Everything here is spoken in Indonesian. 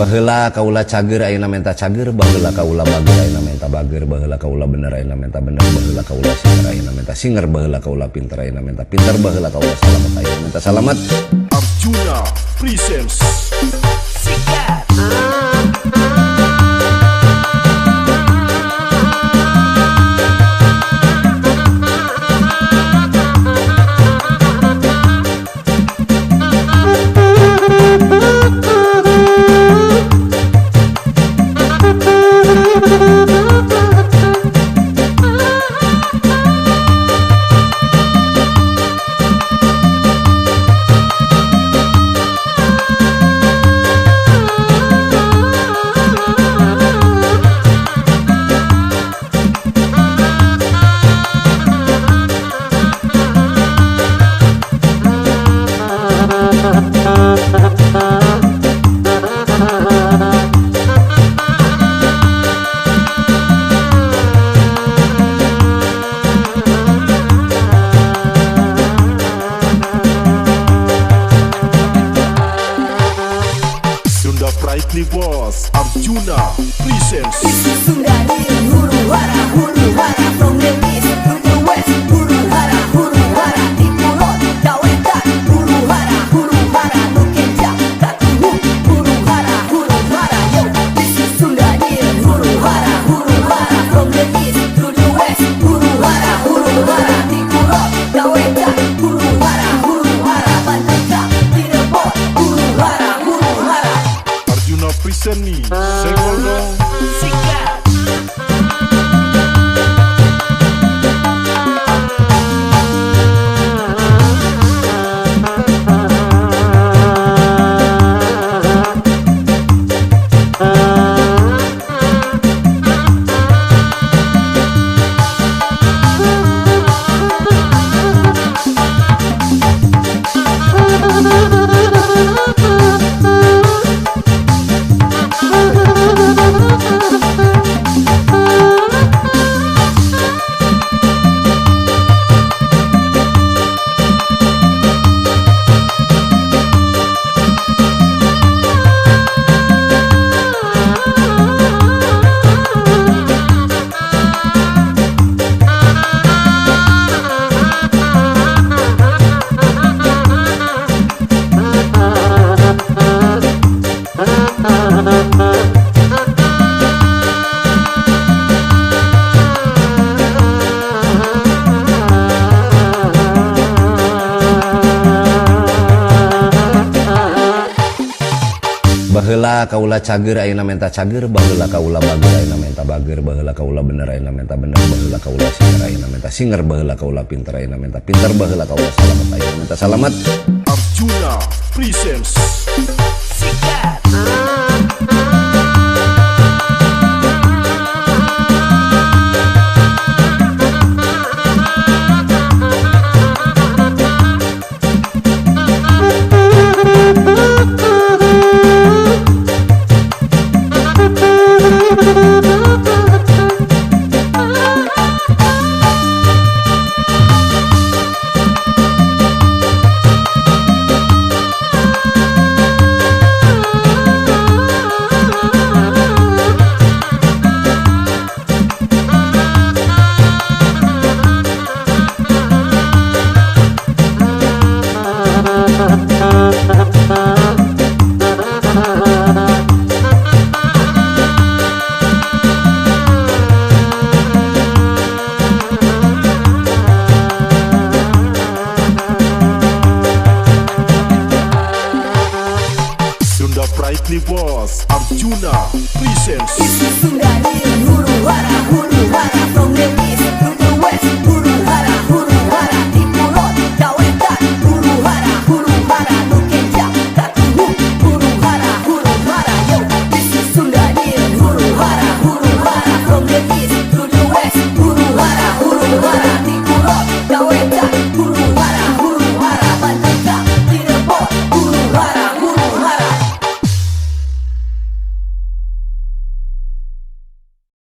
Baheula kaula cager ayeuna menta cager, baheula kaula bager ayeuna menta bager, baheula kaula bener ayeuna menta bener, baheula kaula singer ayeuna menta singer, baheula kaula pinter ayeuna menta pinter, baheula kaula salamet ayeuna menta salamet. Arjuna presents Sikat. Sunda Brightly Boss. Arjuna presents Sundari huru hara from the east to the west. Huru hara timur dawetan. Huru hara nukeja katuhu. Huru hara yo. This is Sundari huru hara from the east to the west. Huru hara timur dawetan. Huru hara bandaka Cirebon. Huru hara Arjuna present nih Senggol dong. Sikat. Baheula kaula cager ayeuna menta cager, baheula kaula bager ayeuna menta bager, baheula kaula bener ayeuna menta bener, baheula kaula singer ayeuna menta singer, baheula kaula pinter ayeuna menta pinter, baheula kaula salamet ayeuna menta salamet. Arjuna presents Sikat. Sunda Brightly Boss. Arjuna presents Sundari huru hara from the east